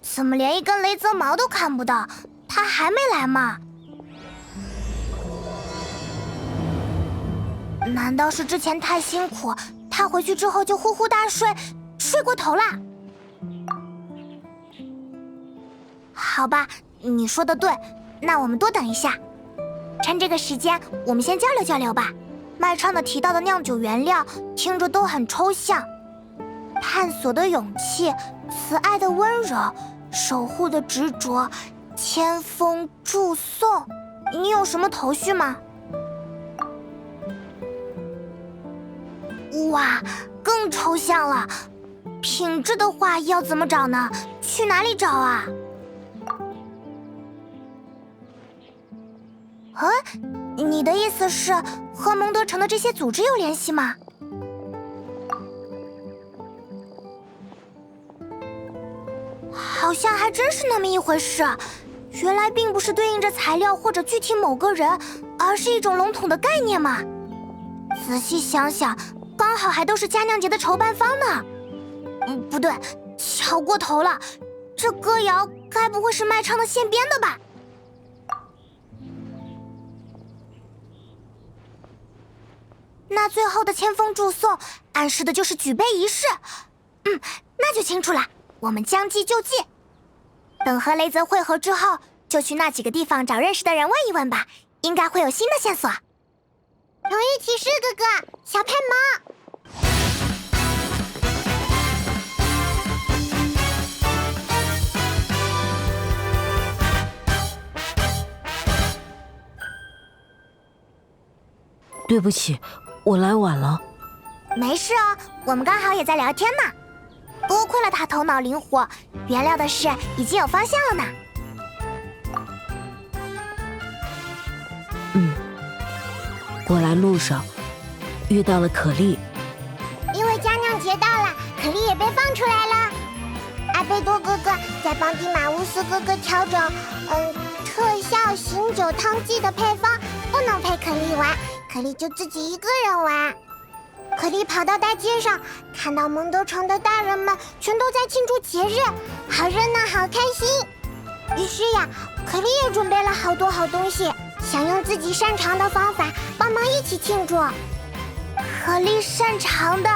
怎么连一根雷泽毛都看不到？他还没来吗？难道是之前太辛苦，他回去之后就呼呼大睡，睡过头啦？好吧，你说的对，那我们多等一下。趁这个时间，我们先交流交流吧。麦昌的提到的酿酒原料听着都很抽象，探索的勇气，慈爱的温柔，守护的执着，千风祝颂，你有什么头绪吗？哇，更抽象了。品质的话要怎么找呢？去哪里找啊？你的意思是和蒙德城的这些组织有联系吗？好像还真是那么一回事。原来并不是对应着材料或者具体某个人，而是一种笼统的概念嘛。仔细想想，刚好还都是佳酿节的筹办方呢。不对，巧过头了，这歌谣该不会是麦昌的现编的吧？那最后的千风祝颂暗示的就是举杯仪式。那就清楚了，我们将计就计。等和雷泽会合之后，就去那几个地方找认识的人问一问吧，应该会有新的线索。荣誉提示哥哥，小佩萌。对不起，我来晚了。没事哦，我们刚好也在聊天呢。多亏了他头脑灵活，原料的事已经有方向了呢。过来路上遇到了可丽。因为佳酿节到了，可丽也被放出来了。阿贝多哥哥在帮蒂马乌斯哥哥调整特效醒酒汤剂的配方，不能陪可丽玩，可丽就自己一个人玩。可丽跑到大街上，看到蒙德城的大人们全都在庆祝节日，好热闹，好开心。于是呀，可丽也准备了好多好东西，想用自己擅长的方法帮忙一起庆祝。可丽擅长的，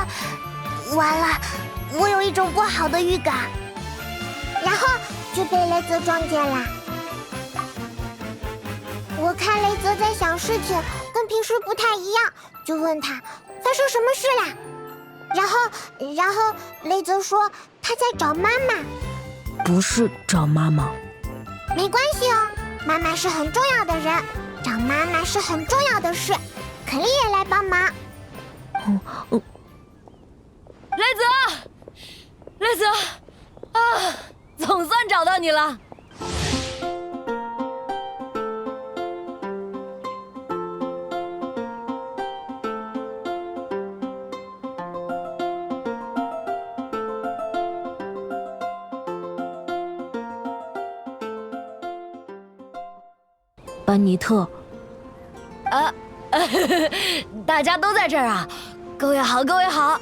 完了，我有一种不好的预感。然后就被雷泽撞见了。我看雷泽在想事情，跟平时不太一样，就问他发生什么事啦。然后雷泽说他在找妈妈。不是找妈妈。没关系哦，妈妈是很重要的人，找妈妈是很重要的事。可丽也来帮忙。雷泽啊，总算找到你了。班尼特。大家都在这儿啊，各位好，各位好。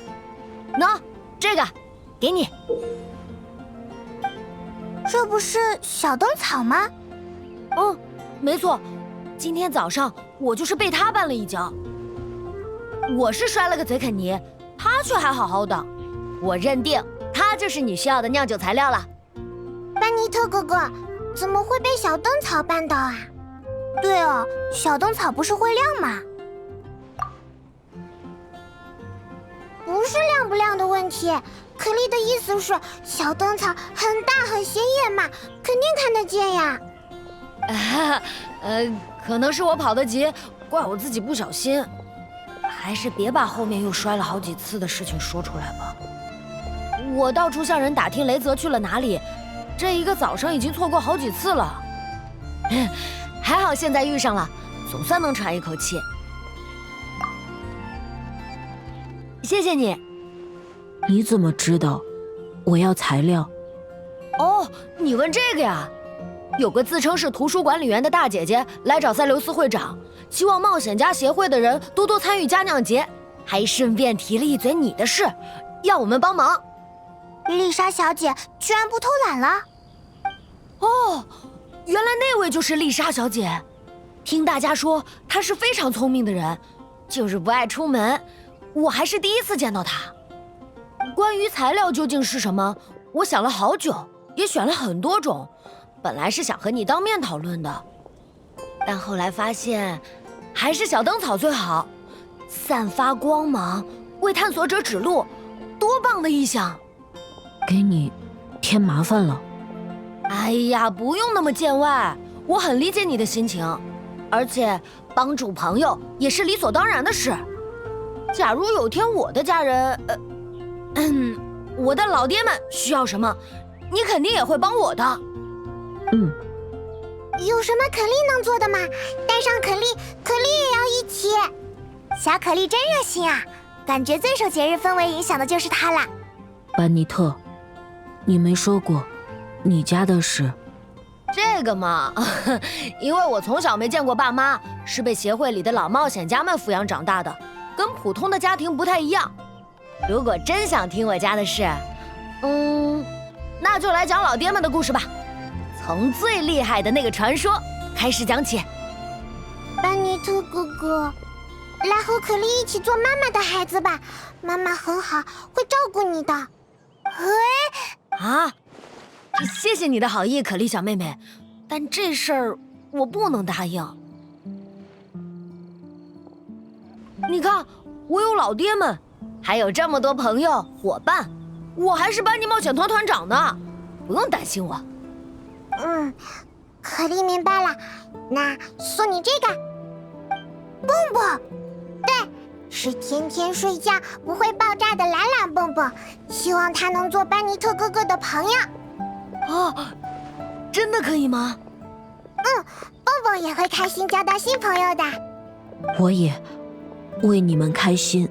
喏，这个给你。这不是小灯草吗？没错，今天早上我就是被他绊了一跤。我是摔了个嘴肯尼，他却还好好的。我认定他就是你需要的酿酒材料了。班尼特哥哥，怎么会被小灯草绊倒啊？对哦，小灯草不是会亮吗？不是亮不亮的问题，可丽的意思是小灯草很大很显眼嘛，肯定看得见呀。可能是我跑得急，怪我自己不小心。还是别把后面又摔了好几次的事情说出来吧。我到处向人打听雷泽去了哪里，这一个早上已经错过好几次了。还好现在遇上了，总算能喘一口气。谢谢你。你怎么知道我要材料？哦，你问这个呀？有个自称是图书管理员的大姐姐来找塞琉斯会长，希望冒险家协会的人多多参与佳酿节，还顺便提了一嘴你的事，要我们帮忙。丽莎小姐居然不偷懒了。哦，原来那位就是丽莎小姐。听大家说她是非常聪明的人，就是不爱出门。我还是第一次见到她。关于材料究竟是什么，我想了好久，也选了很多种。本来是想和你当面讨论的，但后来发现还是小灯草最好，散发光芒，为探索者指路，多棒的意象！给你添麻烦了。哎呀，不用那么见外，我很理解你的心情，而且帮助朋友也是理所当然的事。假如有天我的家人，我的老爹们需要什么，你肯定也会帮我的。有什么可丽能做的吗？带上可丽，可丽也要一起。小可丽真热心啊，感觉最受节日氛围影响的就是她啦。班尼特，你没说过你家的事。这个嘛，因为我从小没见过爸妈，是被协会里的老冒险家们抚养长大的，跟普通的家庭不太一样。如果真想听我家的事，那就来讲老爹们的故事吧，从最厉害的那个传说开始讲起。班尼特哥哥，来和可丽一起做妈妈的孩子吧，妈妈很好，会照顾你的。啊，谢谢你的好意，可丽小妹妹，但这事儿我不能答应。你看，我有老爹们，还有这么多朋友伙伴，我还是班尼冒险团团长呢，不用担心我。可丽明白了，那送你这个蹦蹦，对，是天天睡觉不会爆炸的懒懒蹦蹦，希望它能做班尼特哥哥的朋友。哦，真的可以吗？蹦蹦也会开心交到新朋友的。我也为你们开心。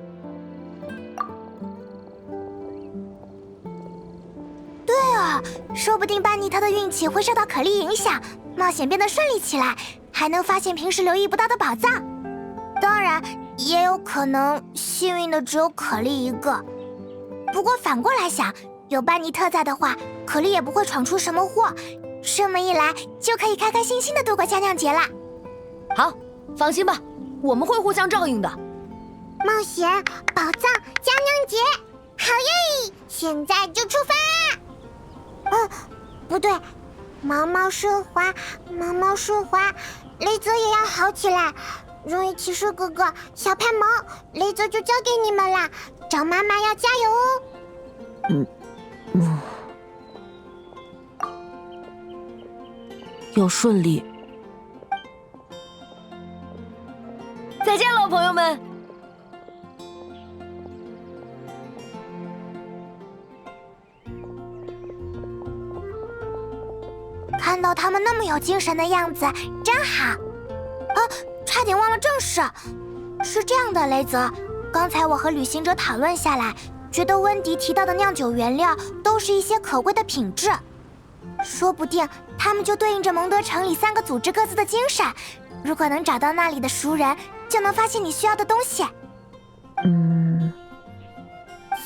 对啊，说不定班尼特的运气会受到可丽影响，冒险变得顺利起来，还能发现平时留意不到的宝藏。当然，也有可能幸运的只有可丽一个。不过反过来想，有班尼特在的话，可丽也不会闯出什么祸。这么一来，就可以开开心心的度过佳酿节啦。好，放心吧，我们会互相照应的。冒险、宝藏、佳酿节，好耶！现在就出发！不对，毛毛顺滑，毛毛顺滑，雷泽也要好起来。荣誉骑士哥哥、小派萌，雷泽就交给你们啦！找妈妈要加油哦！要顺利。再见了，朋友们。看到他们那么有精神的样子，真好。差点忘了正事。是这样的，雷泽，刚才我和旅行者讨论下来，觉得温迪提到的酿酒原料都是一些可贵的品质，说不定他们就对应着蒙德城里3个组织各自的精神。如果能找到那里的熟人，就能发现你需要的东西。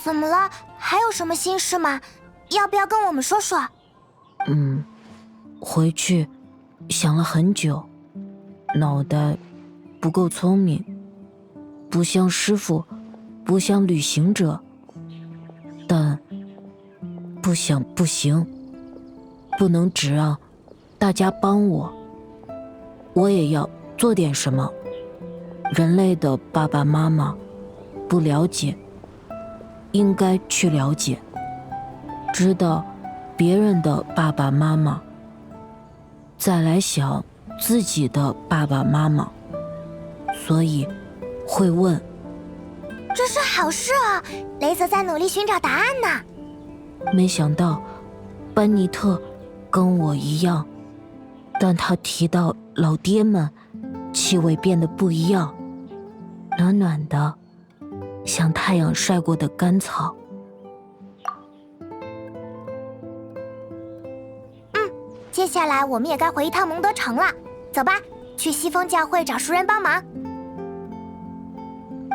怎么了？还有什么心事吗？要不要跟我们说说？回去想了很久，脑袋不够聪明，不像师傅，不像旅行者，但不想不行，不能只让大家帮我，我也要做点什么。人类的爸爸妈妈不了解，应该去了解，知道别人的爸爸妈妈，再来想自己的爸爸妈妈，所以会问。这是好事哦，雷泽在努力寻找答案呢。没想到班尼特跟我一样，但他提到老爹们，气味变得不一样，暖暖的，像太阳晒过的干草。接下来我们也该回一趟蒙德城了，走吧，去西风教会找熟人帮忙。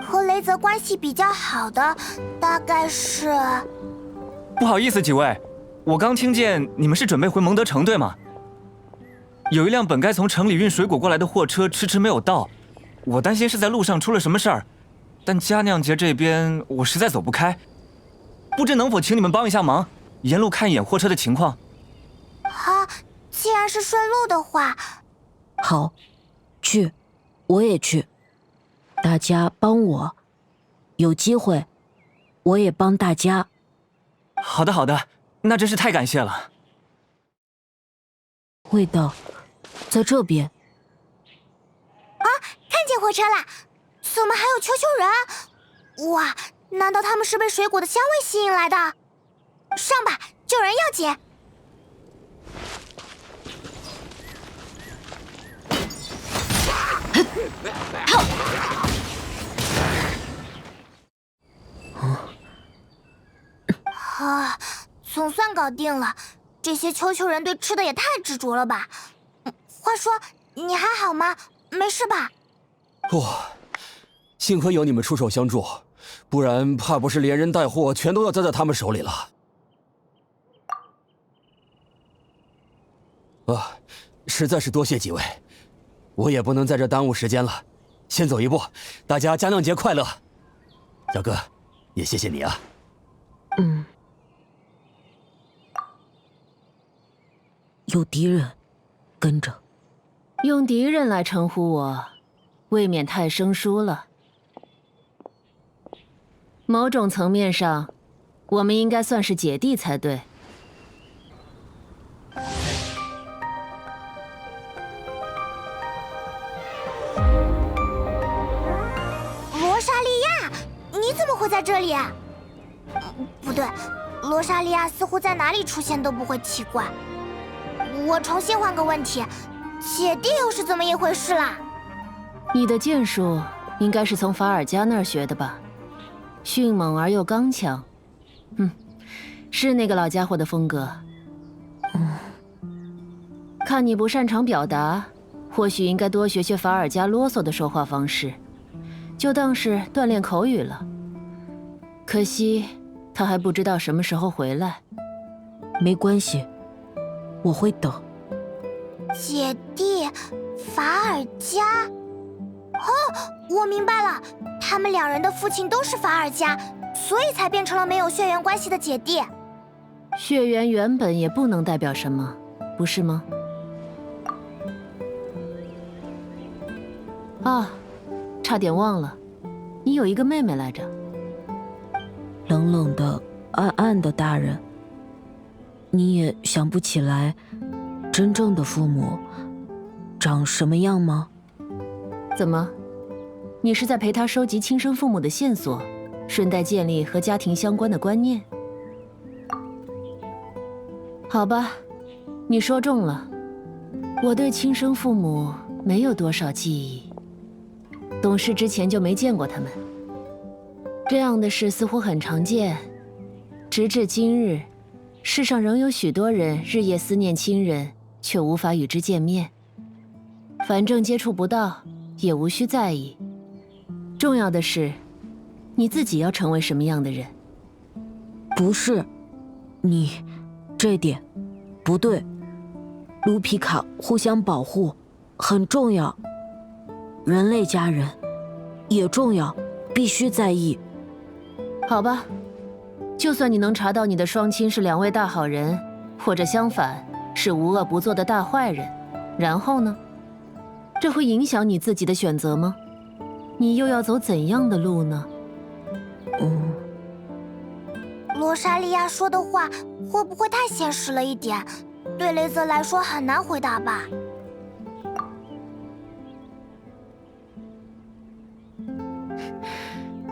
和雷泽关系比较好的大概是不好意思，几位，我刚听见你们是准备回蒙德城，对吗？有一辆本该从城里运水果过来的货车迟迟没有到，我担心是在路上出了什么事儿，但佳酿节这边我实在走不开，不知能否请你们帮一下忙，沿路看一眼货车的情况。好，既然是顺路的话，好，去，我也去，大家帮我，有机会，我也帮大家。好的，好的，那真是太感谢了。味道，在这边。看见货车了，怎么还有球人？哇，难道他们是被水果的香味吸引来的？上吧，救人要紧！啊，总算搞定了。这些球人对吃的也太执着了吧？话说，你还好吗？没事吧？哇，幸亏有你们出手相助，不然怕不是连人带货全都要栽在他们手里了。啊，实在是多谢几位，我也不能在这耽误时间了，先走一步，大家佳酿节快乐。小哥，也谢谢你啊。有敌人跟着。用敌人来称呼我，未免太生疏了。某种层面上，我们应该算是姐弟才对。罗莎莉亚，你怎么会在这里？不对，罗莎莉亚似乎在哪里出现都不会奇怪。我重新换个问题，姐弟又是怎么一回事啦？你的剑术应该是从法尔加那儿学的吧？迅猛而又刚强，是那个老家伙的风格。看你不擅长表达，或许应该多学学法尔加啰嗦的说话方式，就当是锻炼口语了。可惜他还不知道什么时候回来。没关系，我会等。姐弟，法尔加。哦，我明白了，他们两人的父亲都是法尔加，所以才变成了没有血缘关系的姐弟。血缘原本也不能代表什么，不是吗？啊，差点忘了，你有一个妹妹来着。冷冷的、暗暗的大人，你也想不起来真正的父母长什么样吗？怎么，你是在陪她收集亲生父母的线索，顺带建立和家庭相关的观念？好吧，你说中了。我对亲生父母没有多少记忆，懂事之前就没见过他们。这样的事似乎很常见，直至今日，世上仍有许多人日夜思念亲人，却无法与之见面。反正接触不到，也无需在意。重要的是，你自己要成为什么样的人。不是，你这点不对。卢皮卡互相保护很重要，人类家人也重要，必须在意。好吧，就算你能查到你的双亲是两位大好人，或者相反是无恶不作的大坏人，然后呢？这会影响你自己的选择吗？你又要走怎样的路呢？罗莎莉亚说的话会不会太现实了一点？对雷泽来说很难回答吧。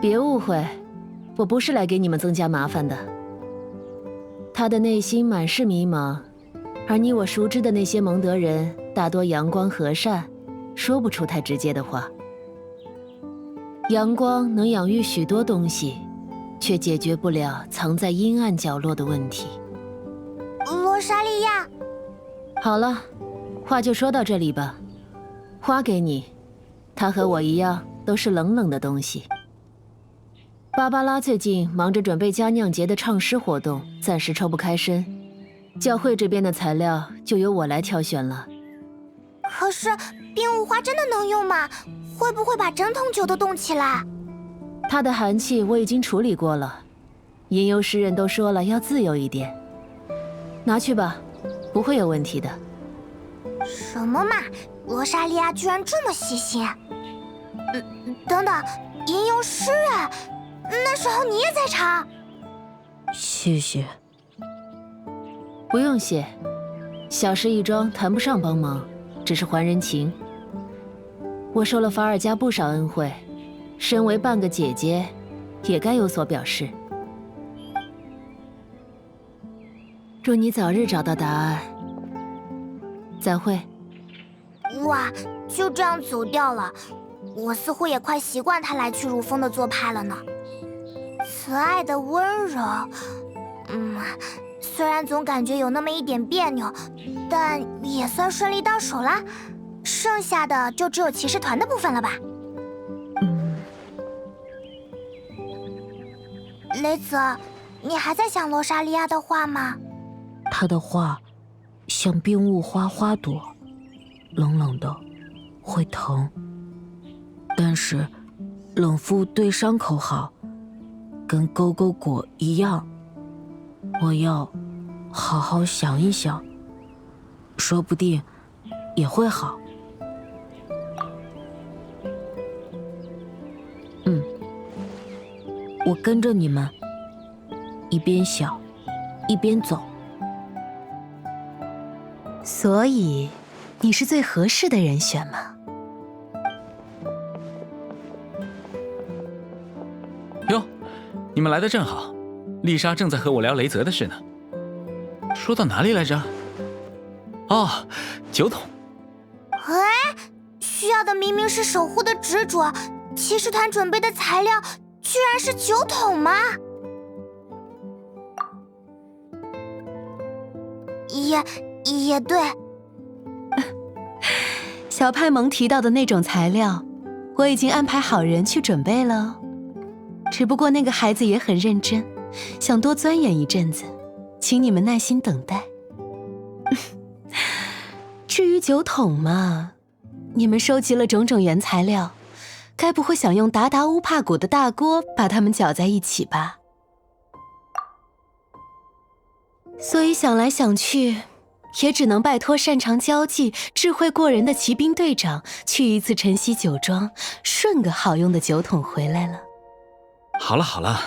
别误会，我不是来给你们增加麻烦的。他的内心满是迷茫，而你我熟知的那些蒙德人大多阳光和善，说不出太直接的话。阳光能养育许多东西，却解决不了藏在阴暗角落的问题。罗莎莉亚，好了，话就说到这里吧。花给你，它和我一样都是冷冷的东西。芭芭拉最近忙着准备佳酿节的唱诗活动，暂时抽不开身。教会这边的材料就由我来挑选了。可是冰雾花真的能用吗？会不会把整桶酒都冻起来？它的寒气我已经处理过了，吟游诗人都说了要自由一点。拿去吧，不会有问题的。什么嘛，罗莎莉亚居然这么细心。等等，吟游诗人，那时候你也在场。谢谢。不用谢，小事一桩，谈不上帮忙，只是还人情。我受了法尔加不少恩惠，身为半个姐姐，也该有所表示。祝你早日找到答案。再会。哇，就这样走掉了，我似乎也快习惯他来去如风的做派了呢。慈爱的温柔，虽然总感觉有那么一点别扭，但也算顺利到手啦。剩下的就只有骑士团的部分了吧？雷子，你还在想罗莎莉亚的话吗？她的话像冰雾花花朵，冷冷的，会疼。但是冷敷对伤口好，跟勾勾果一样。我要好好想一想，说不定也会好。我跟着你们，一边想，一边走。所以，你是最合适的人选吗？哟，你们来得正好，丽莎正在和我聊雷泽的事呢。说到哪里来着？哦，酒桶。哎，需要的明明是守护的执着，骑士团准备的材料居然是酒桶吗？也对。小派蒙提到的那种材料，我已经安排好人去准备了哦。只不过那个孩子也很认真，想多钻研一阵子，请你们耐心等待。至于酒桶嘛，你们收集了种种原材料，该不会想用达达乌帕谷的大锅把它们搅在一起吧？所以想来想去，也只能拜托擅长交际、智慧过人的骑兵队长去一次晨曦酒庄，顺个好用的酒桶回来了。好了好了，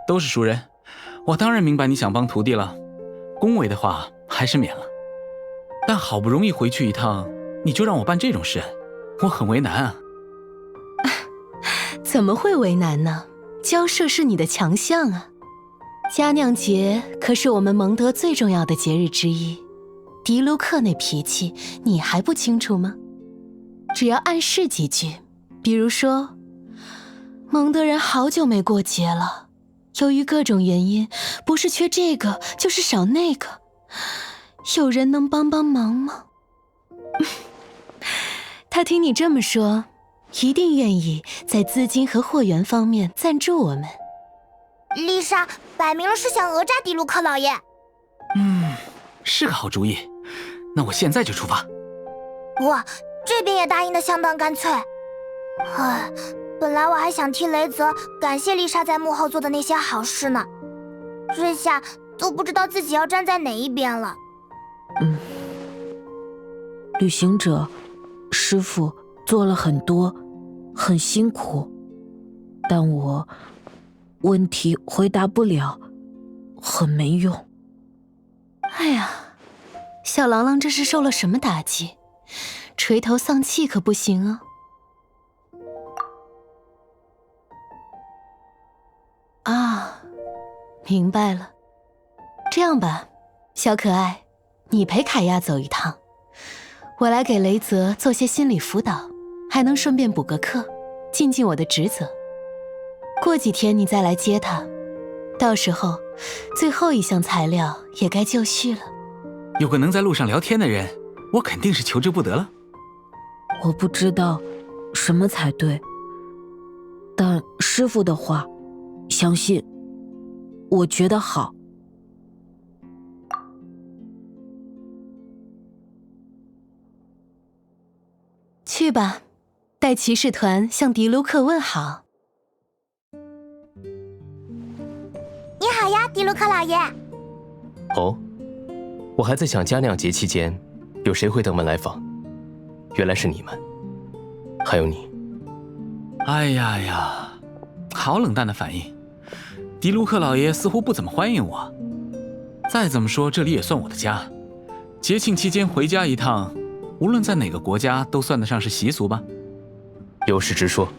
都是熟人，我当然明白你想帮徒弟了，恭维的话还是免了。但好不容易回去一趟，你就让我办这种事，我很为难啊。怎么会为难呢？交涉是你的强项啊。佳酿节可是我们蒙德最重要的节日之一，迪卢克那脾气你还不清楚吗？只要暗示几句，比如说蒙德人好久没过节了，由于各种原因，不是缺这个就是少那个，有人能帮帮忙吗？他听你这么说，一定愿意在资金和货源方面赞助我们。丽莎摆明了是想讹诈迪卢克老爷。是个好主意，那我现在就出发。哇，这边也答应得相当干脆。唉，本来我还想替雷泽感谢丽莎在幕后做的那些好事呢，这下都不知道自己要站在哪一边了。旅行者师傅做了很多，很辛苦，但我问题回答不了，很没用。哎呀，小郎朗这是受了什么打击？垂头丧气可不行啊。啊，明白了。这样吧，小可爱，你陪凯亚走一趟，我来给雷泽做些心理辅导，还能顺便补个课，尽尽我的职责。过几天你再来接他，到时候最后一项材料也该就绪了。有个能在路上聊天的人，我肯定是求之不得了。我不知道什么才对，但师傅的话相信，我觉得好。去吧，带骑士团向迪卢克问好。你好呀，迪卢克老爷。哦，我还在想佳酿节期间有谁会登门来访，原来是你们，还有你。哎呀呀，好冷淡的反应。迪卢克老爷似乎不怎么欢迎我。再怎么说，这里也算我的家。节庆期间回家一趟，无论在哪个国家都算得上是习俗吧。有事直说。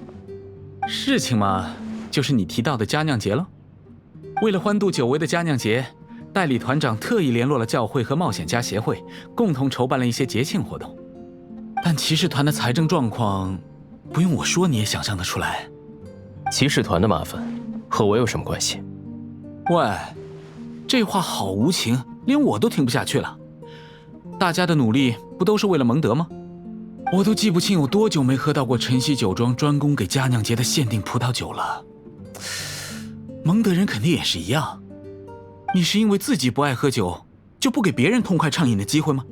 事情嘛，就是你提到的佳酿节了。为了欢度久违的佳酿节，代理团长特意联络了教会和冒险家协会，共同筹办了一些节庆活动。但骑士团的财政状况，不用我说你也想象得出来。骑士团的麻烦和我有什么关系？喂，这话好无情，连我都听不下去了。大家的努力不都是为了蒙德吗？我都记不清有多久没喝到过晨曦酒庄专供给佳酿节的限定葡萄酒了。蒙德人肯定也是一样。你是因为自己不爱喝酒，就不给别人痛快畅饮的机会吗？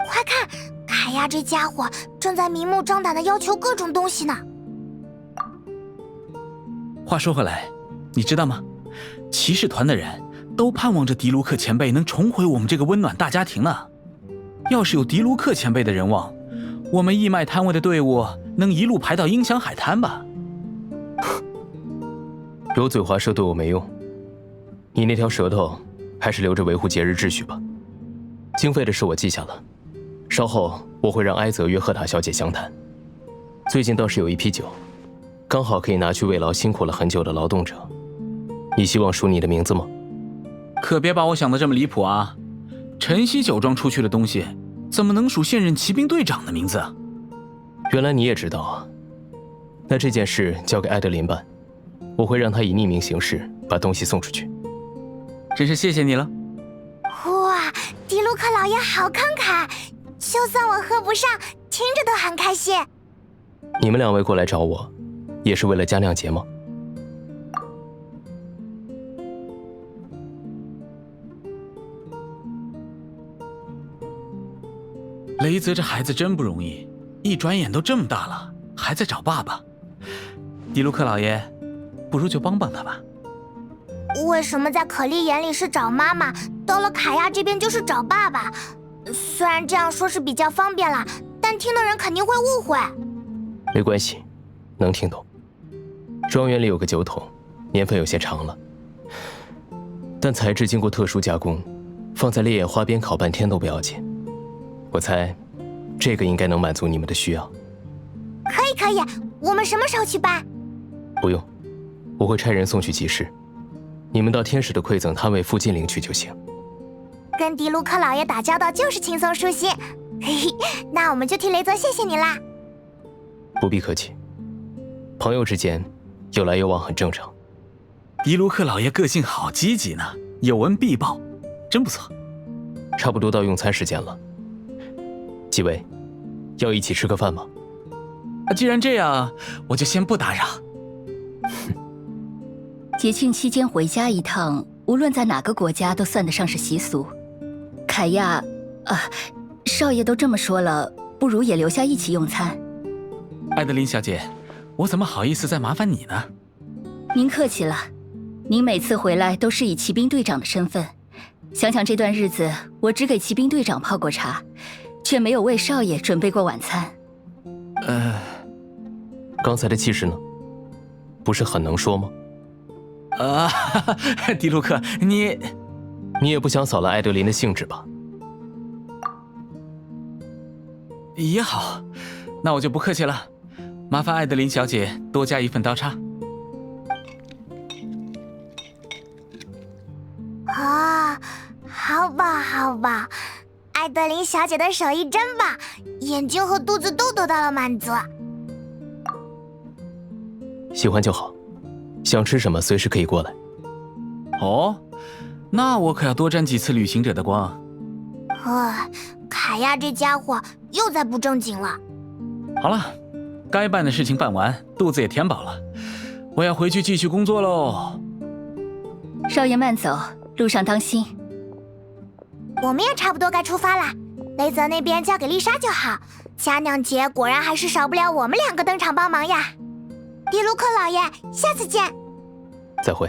快看，凯亚这家伙正在明目张胆地要求各种东西呢。话说回来，你知道吗？骑士团的人都盼望着迪卢克前辈能重回我们这个温暖大家庭呢。要是有迪卢克前辈的人望，我们义卖摊位的队伍能一路排到鹰翔海滩吧？油嘴滑舌对我没用，你那条舌头还是留着维护节日秩序吧。经费的事我记下了，稍后我会让埃泽约赫塔小姐详谈。最近倒是有一批酒，刚好可以拿去慰劳辛苦了很久的劳动者。你希望署你的名字吗？可别把我想得这么离谱啊！晨曦酒庄出去的东西，怎么能属现任骑兵队长的名字啊？原来你也知道啊。那这件事交给艾德琳办，我会让她以匿名形式把东西送出去。真是谢谢你了。哇，迪卢克老爷好慷慨，就算我喝不上，听着都很开心。你们两位过来找我，也是为了佳酿节吗？雷泽这孩子真不容易，一转眼都这么大了，还在找爸爸。迪卢克老爷，不如就帮帮他吧。为什么在可莉眼里是找妈妈，到了凯亚这边就是找爸爸？虽然这样说是比较方便了，但听的人肯定会误会。没关系，能听懂。庄园里有个酒桶，年份有些长了，但材质经过特殊加工，放在烈焰花边烤半天都不要紧。我猜，这个应该能满足你们的需要。可以，我们什么时候去办？不用，我会差人送去集市，你们到天使的馈赠摊位附近领取就行。跟迪卢克老爷打交道就是轻松舒心。嘿嘿，那我们就替雷泽谢谢你啦。不必客气，朋友之间有来有往很正常。迪卢克老爷个性好积极呢，有恩必报，真不错。差不多到用餐时间了，几位要一起吃个饭吗？既然这样，我就先不打扰。节庆期间回家一趟，无论在哪个国家都算得上是习俗。凯亚，少爷都这么说了，不如也留下一起用餐。艾德琳小姐，我怎么好意思再麻烦你呢？您客气了，您每次回来都是以骑兵队长的身份。想想这段日子，我只给骑兵队长泡过茶，却没有为少爷准备过晚餐。刚才的气势呢？不是很能说吗？迪卢克，你也不想扫了艾德琳的兴致吧？也好，那我就不客气了，麻烦艾德琳小姐多加一份刀叉。好吧，艾德琳小姐的手艺真棒，眼睛和肚子都得到了满足。喜欢就好，想吃什么随时可以过来。哦，那我可要多沾几次旅行者的光。凯亚这家伙又在不正经了。好了，该办的事情办完，肚子也填饱了，我要回去继续工作喽。少爷慢走，路上当心。我们也差不多该出发了，雷泽那边交给丽莎就好。佳酿节果然还是少不了我们2个登场帮忙呀。迪卢克老爷，下次见。再会。